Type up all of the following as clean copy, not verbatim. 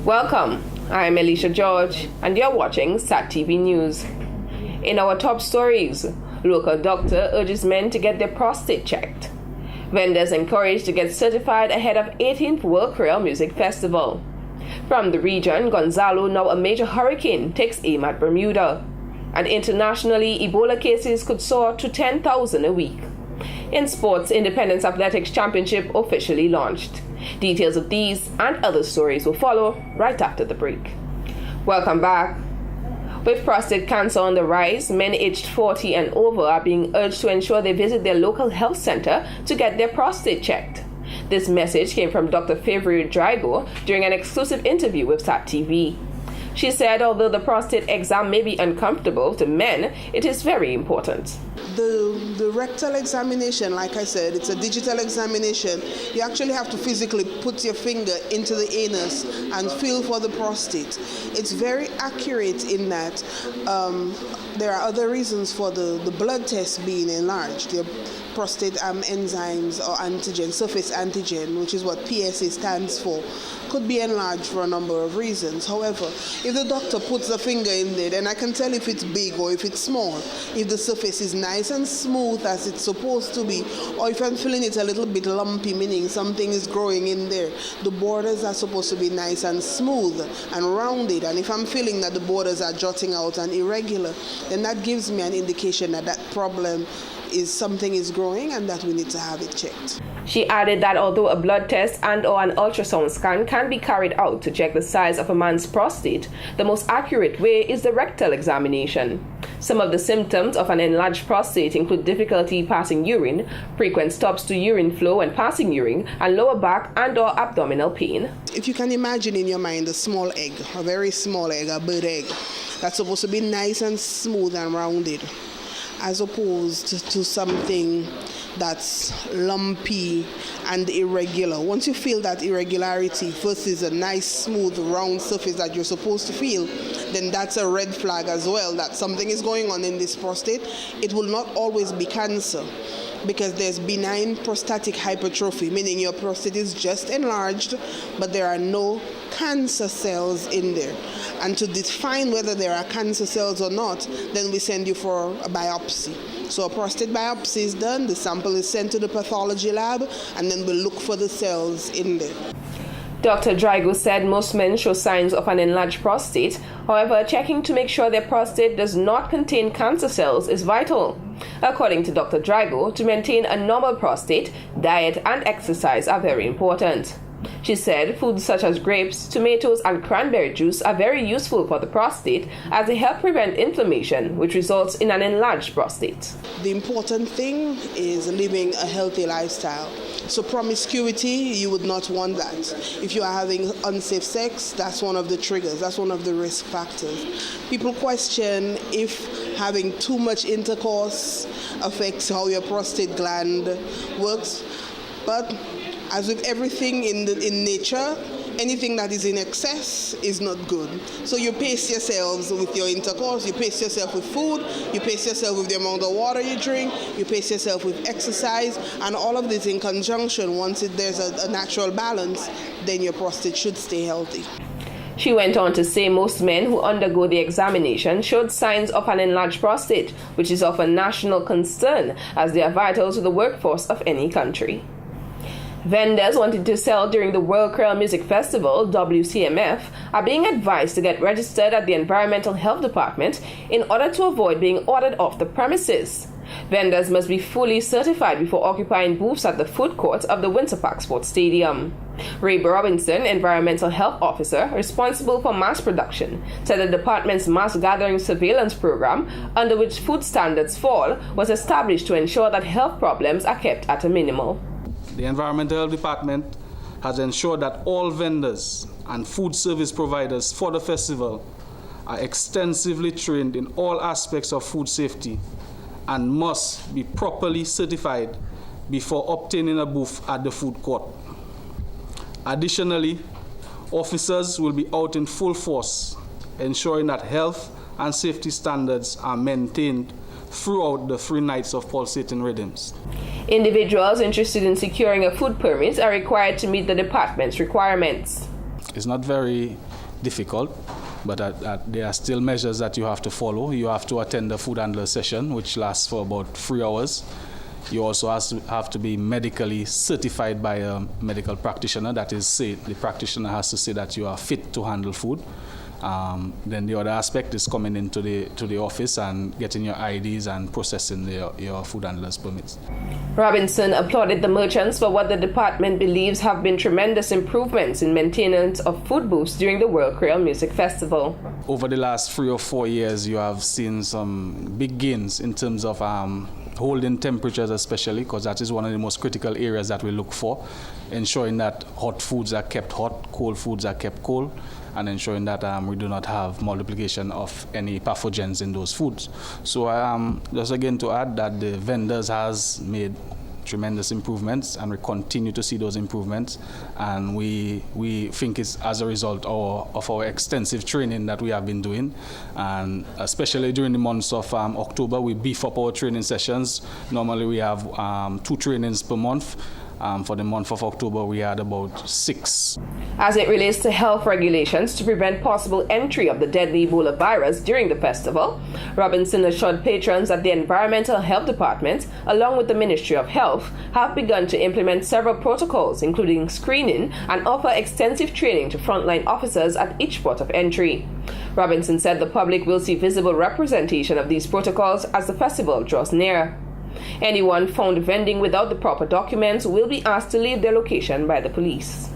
Welcome, I'm Alicia George and you're watching SAT TV News. In our top stories, local doctor urges men to get their prostate checked. Vendors encouraged to get certified ahead of 18th World Creole Music Festival. From the region, Gonzalo, now a major hurricane, takes aim at Bermuda. And internationally, Ebola cases could soar to 10,000 a week. In sports, Independence Athletics Championship officially launched. Details of these and other stories will follow right after the break. Welcome back. With prostate cancer on the rise, men aged 40 and over are being urged to ensure they visit their local health center to get their prostate checked. This message came from Dr. Favorio Drago during an exclusive interview with SAT TV. She said although the prostate exam may be uncomfortable to men, it is very important. The rectal examination, like I said, it's a digital examination. You actually have to physically put your finger into the anus and feel for the prostate. It's very accurate in that there are other reasons for the blood test being enlarged. Your prostate enzymes or antigen, surface antigen, which is what PSA stands for, could be enlarged for a number of reasons. However, if the doctor puts a finger in there, then I can tell if it's big or if it's small. If the surface is nice and smooth as it's supposed to be, or if I'm feeling it a little bit lumpy, meaning something is growing in there. The borders are supposed to be nice and smooth and rounded, and if I'm feeling that the borders are jutting out and irregular, then that gives me an indication that that problem is something is growing and that we need to have it checked. She added that although a blood test and/or an ultrasound scan can be carried out to check the size of a man's prostate, the most accurate way is the rectal examination. Some of the symptoms of an enlarged prostate include difficulty passing urine, frequent stops to urine flow when passing urine, and lower back and/or abdominal pain. If you can imagine in your mind a small egg, a very small egg, a bird egg, that's supposed to be nice and smooth and rounded, as opposed to something that's lumpy and irregular. Once you feel that irregularity versus a nice, smooth, round surface that you're supposed to feel, then that's a red flag as well that something is going on in this prostate. It will not always be cancer, because there's benign prostatic hypertrophy, meaning your prostate is just enlarged, but there are no cancer cells in there. And to define whether there are cancer cells or not, then we send you for a biopsy. So a prostate biopsy is done, the sample is sent to the pathology lab, and then we look for the cells in there. Dr. Drago said most men show signs of an enlarged prostate. However, checking to make sure their prostate does not contain cancer cells is vital. According to Dr. Drago, to maintain a normal prostate, diet and exercise are very important. She said foods such as grapes, tomatoes, and cranberry juice are very useful for the prostate as they help prevent inflammation, which results in an enlarged prostate. The important thing is living a healthy lifestyle. So promiscuity, you would not want that. If you are having unsafe sex, that's one of the triggers, that's one of the risk factors. People question if having too much intercourse affects how your prostate gland works, but as with everything in nature, anything that is in excess is not good. So you pace yourselves with your intercourse, you pace yourself with food, you pace yourself with the amount of water you drink, you pace yourself with exercise, and all of this in conjunction, once there's a natural balance, then your prostate should stay healthy. She went on to say most men who undergo the examination showed signs of an enlarged prostate, which is of a national concern as they are vital to the workforce of any country. Vendors wanting to sell during the World Creole Music Festival, WCMF, are being advised to get registered at the Environmental Health Department in order to avoid being ordered off the premises. Vendors must be fully certified before occupying booths at the food court of the Winter Park Sports Stadium. Ray Robinson, Environmental Health Officer responsible for mass production, said the department's mass gathering surveillance program, under which food standards fall, was established to ensure that health problems are kept at a minimum. The Environmental Health Department has ensured that all vendors and food service providers for the festival are extensively trained in all aspects of food safety and must be properly certified before obtaining a booth at the food court. Additionally, officers will be out in full force, ensuring that health and safety standards are maintained throughout the 3 nights of pulsating rhythms. Individuals interested in securing a food permit are required to meet the department's requirements. It's not very difficult, but there are still measures that you have to follow. You have to attend the food handler session, which lasts for about 3 hours. You also have to be medically certified by a medical practitioner. That is, the practitioner has to say that you are fit to handle food. Then the other aspect is coming into the office and getting your IDs and processing your food handler's permits. Robinson applauded the merchants for what the department believes have been tremendous improvements in maintenance of food booths during the World Creole Music Festival. Over the last 3 or 4 years, you have seen some big gains in terms of holding temperatures, especially because that is one of the most critical areas that we look for, ensuring that hot foods are kept hot, cold foods are kept cold, and ensuring that we do not have multiplication of any pathogens in those foods. So just again to add that the vendors has made tremendous improvements, and we continue to see those improvements, and we think it's as a result of our extensive training that we have been doing, and especially during the months of October, we beef up our training sessions. Normally we have 2 trainings per month. For the month of October, we had about 6. As it relates to health regulations to prevent possible entry of the deadly Ebola virus during the festival, Robinson assured patrons that the Environmental Health Department, along with the Ministry of Health, have begun to implement several protocols, including screening, and offer extensive training to frontline officers at each port of entry. Robinson said the public will see visible representation of these protocols as the festival draws near. Anyone found vending without the proper documents will be asked to leave their location by the police.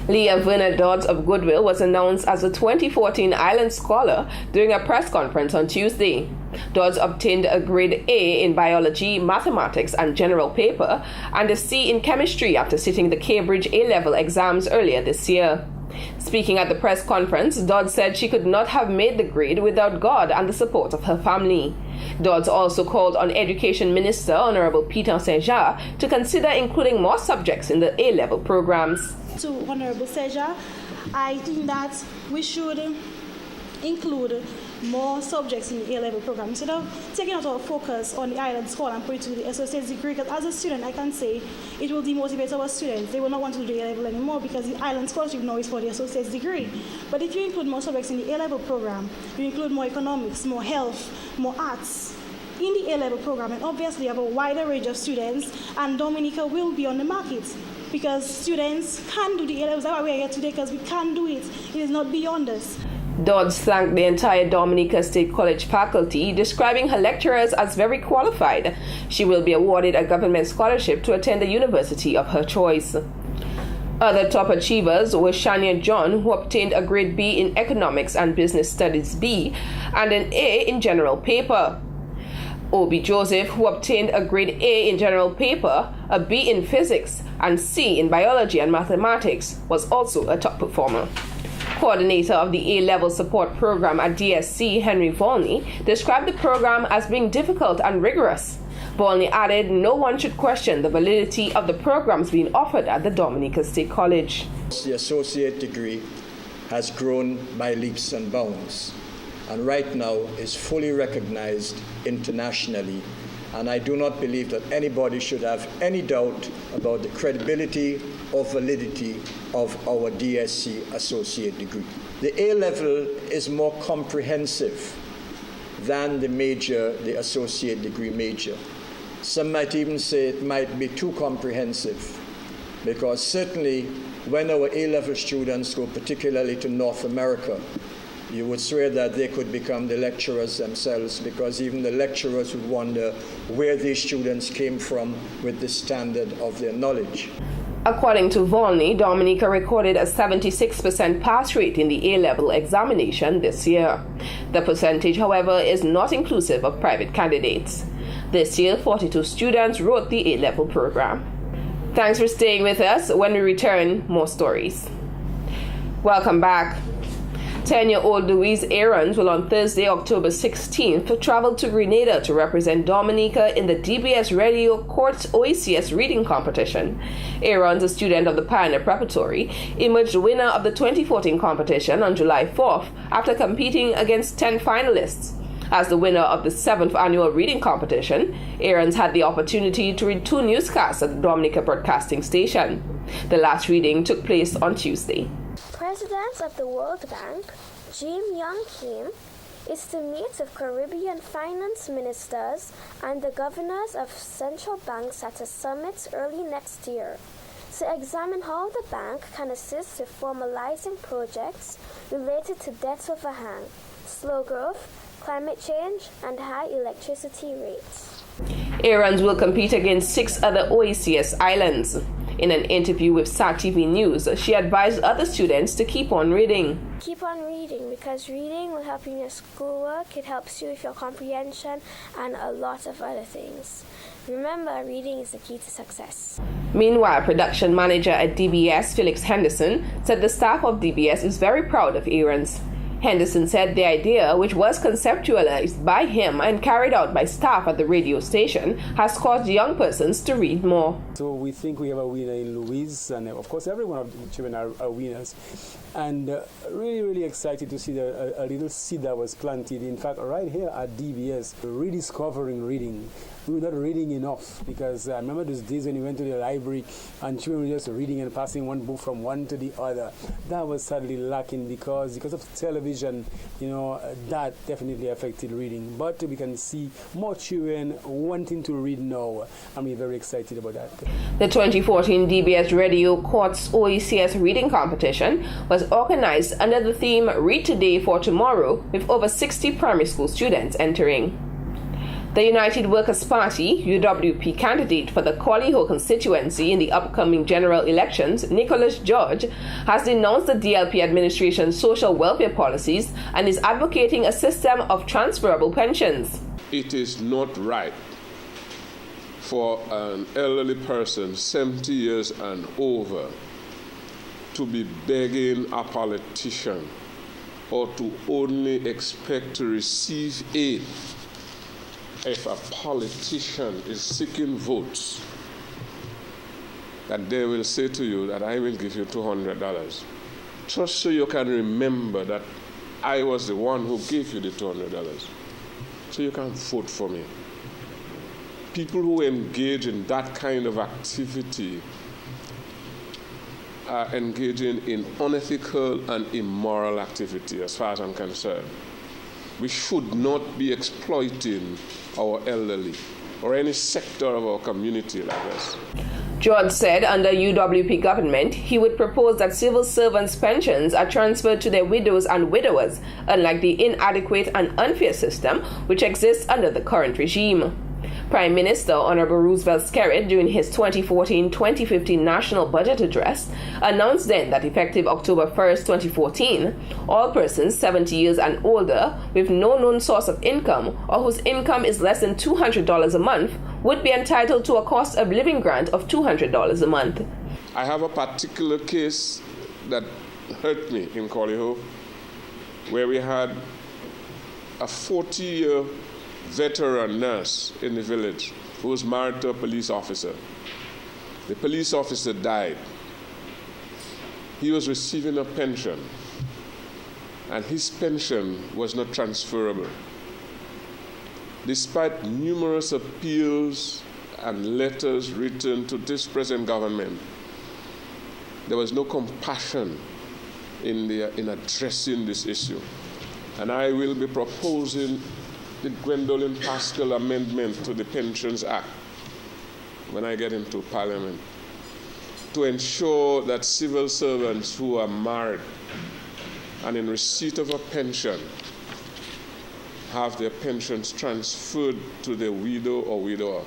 Leah Verna Dodds of Goodwill was announced as a 2014 Island Scholar during a press conference on Tuesday. Dodds obtained a grade A in biology, mathematics, and general paper, and a C in chemistry after sitting the Cambridge A-level exams earlier this year. Speaking at the press conference, Dodds said she could not have made the grade without God and the support of her family. Dodds also called on Education Minister Honorable Peter Saint-Jean to consider including more subjects in the A-level programs. To Honorable Saint-Jean, I think that we should include more subjects in the A-level program instead of taking out our focus on the Island Scholar and put it to the associate's degree. Because as a student, I can say it will demotivate our students. They will not want to do the A-level anymore because the Island Scholarship now is for the associate's degree. But if you include more subjects in the A-level program, you include more economics, more health, more arts in the A-level program, and obviously you have a wider range of students, and Dominica will be on the market because students can do the A-levels. That's why we are here today, because we can do it. It is not beyond us. Dodds thanked the entire Dominica State College faculty, describing her lecturers as very qualified. She will be awarded a government scholarship to attend the university of her choice. Other top achievers were Shania John, who obtained a grade B in Economics and Business Studies B, and an A in General Paper. Obi Joseph, who obtained a grade A in General Paper, a B in Physics, and C in Biology and Mathematics, was also a top performer. Coordinator of the A-Level Support Program at DSC, Henry Volney, described the program as being difficult and rigorous. Volney added no one should question the validity of the programs being offered at the Dominica State College. The associate degree has grown by leaps and bounds, and right now is fully recognized internationally. And I do not believe that anybody should have any doubt about the credibility or validity of our DSC associate degree. The A-level is more comprehensive than the associate degree major. Some might even say it might be too comprehensive, because certainly when our A-level students go particularly to North America, you would swear that they could become the lecturers themselves, because even the lecturers would wonder where these students came from with the standard of their knowledge. According to Volney, Dominica recorded a 76% pass rate in the A-level examination this year. The percentage, however, is not inclusive of private candidates. This year, 42 students wrote the A-level program. Thanks for staying with us. When we return, more stories. Welcome back. 10-year-old Louise Aarons will on Thursday, October 16th, travel to Grenada to represent Dominica in the DBS Radio Courts OACS reading competition. Aarons, a student of the Pioneer Preparatory, emerged winner of the 2014 competition on July 4th after competing against 10 finalists. As the winner of the 7th annual reading competition, Aarons had the opportunity to read 2 newscasts at the Dominica Broadcasting Station. The last reading took place on Tuesday. President of the World Bank, Jim Yong Kim, is to meet with Caribbean finance ministers and the governors of central banks at a summit early next year to examine how the bank can assist with formalizing projects related to debt overhang, slow growth, climate change, and high electricity rates. Aarons will compete against 6 other OECS islands. In an interview with SAT-TV News, she advised other students to keep on reading. Keep on reading, because reading will help you in your schoolwork, it helps you with your comprehension, and a lot of other things. Remember, reading is the key to success. Meanwhile, production manager at DBS, Felix Henderson, said the staff of DBS is very proud of Aarons. Henderson said the idea, which was conceptualized by him and carried out by staff at the radio station, has caused young persons to read more. So we think we have a winner in Louise, and of course every one of the children are winners. And really excited to see a little seed that was planted, in fact, right here at DBS, rediscovering reading. We were not reading enough, because I remember those days when we went to the library and children were just reading and passing one book from one to the other. That was sadly lacking because of television, that definitely affected reading. But we can see more children wanting to read now, and we're very excited about that. The 2014 DBS Radio Courts OECS Reading Competition was organized under the theme Read Today for Tomorrow, with over 60 primary school students entering. The United Workers' Party, UWP candidate for the Collie-Ho constituency in the upcoming general elections, Nicholas George, has denounced the DLP administration's social welfare policies and is advocating a system of transferable pensions. It is not right for an elderly person, 70 years and over, to be begging a politician or to only expect to receive aid if a politician is seeking votes, that they will say to you that I will give you $200. Just so you can remember that I was the one who gave you the $200. So you can vote for me. People who engage in that kind of activity are engaging in unethical and immoral activity, as far as I'm concerned. We should not be exploiting our elderly or any sector of our community like this. George said under UWP government, he would propose that civil servants' pensions are transferred to their widows and widowers, unlike the inadequate and unfair system which exists under the current regime. Prime Minister Honorable Roosevelt Skerrit, during his 2014-2015 National Budget Address, announced then that effective October 1st, 2014, all persons 70 years and older with no known source of income or whose income is less than $200 a month would be entitled to a cost of living grant of $200 a month. I have a particular case that hurt me in Collie-Ho, where we had a 40-year veteran nurse in the village who was married to a police officer. The police officer died. He was receiving a pension, and his pension was not transferable. Despite numerous appeals and letters written to this present government, there was no compassion in addressing this issue. And I will be proposing the Gwendolyn Pascal amendment to the Pensions Act when I get into Parliament, to ensure that civil servants who are married and in receipt of a pension have their pensions transferred to their widow or widower.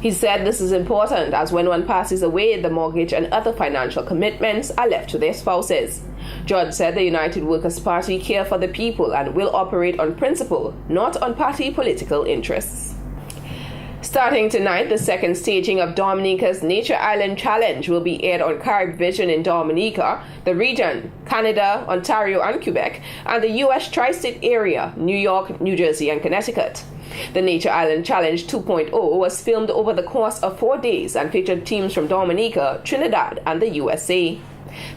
He said this is important as when one passes away, the mortgage and other financial commitments are left to their spouses. George said the United Workers' Party care for the people and will operate on principle, not on party political interests. Starting tonight, the second staging of Dominica's Nature Island Challenge will be aired on Carib Vision in Dominica, the region, Canada, Ontario, and Quebec, and the U.S. tri-state area, New York, New Jersey, and Connecticut. The Nature Island Challenge 2.0 was filmed over the course of 4 days and featured teams from Dominica, Trinidad, and the USA.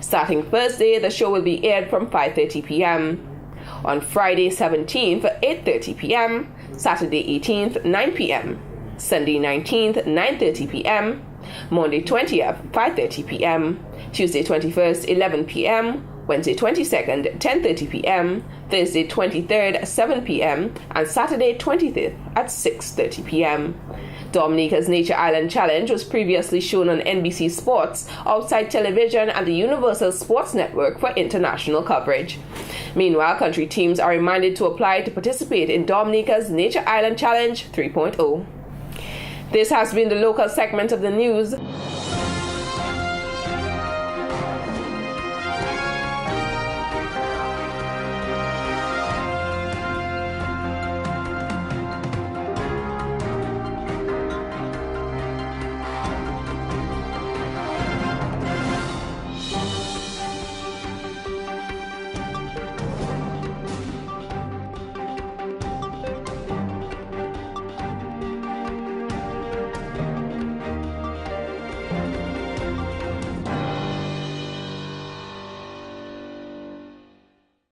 Starting Thursday, the show will be aired from 5:30 p.m. On Friday 17th, 8:30 p.m., Saturday 18th, 9 p.m., Sunday 19th, 9:30 p.m., Monday 20th, 5:30 p.m., Tuesday 21st, 11 p.m., Wednesday 22nd, 10:30 p.m., Thursday 23rd, 7 p.m., and Saturday 25th at 6:30 p.m. Dominica's Nature Island Challenge was previously shown on NBC Sports, Outside Television, and the Universal Sports Network for international coverage. Meanwhile, country teams are reminded to apply to participate in Dominica's Nature Island Challenge 3.0. This has been the local segment of the news.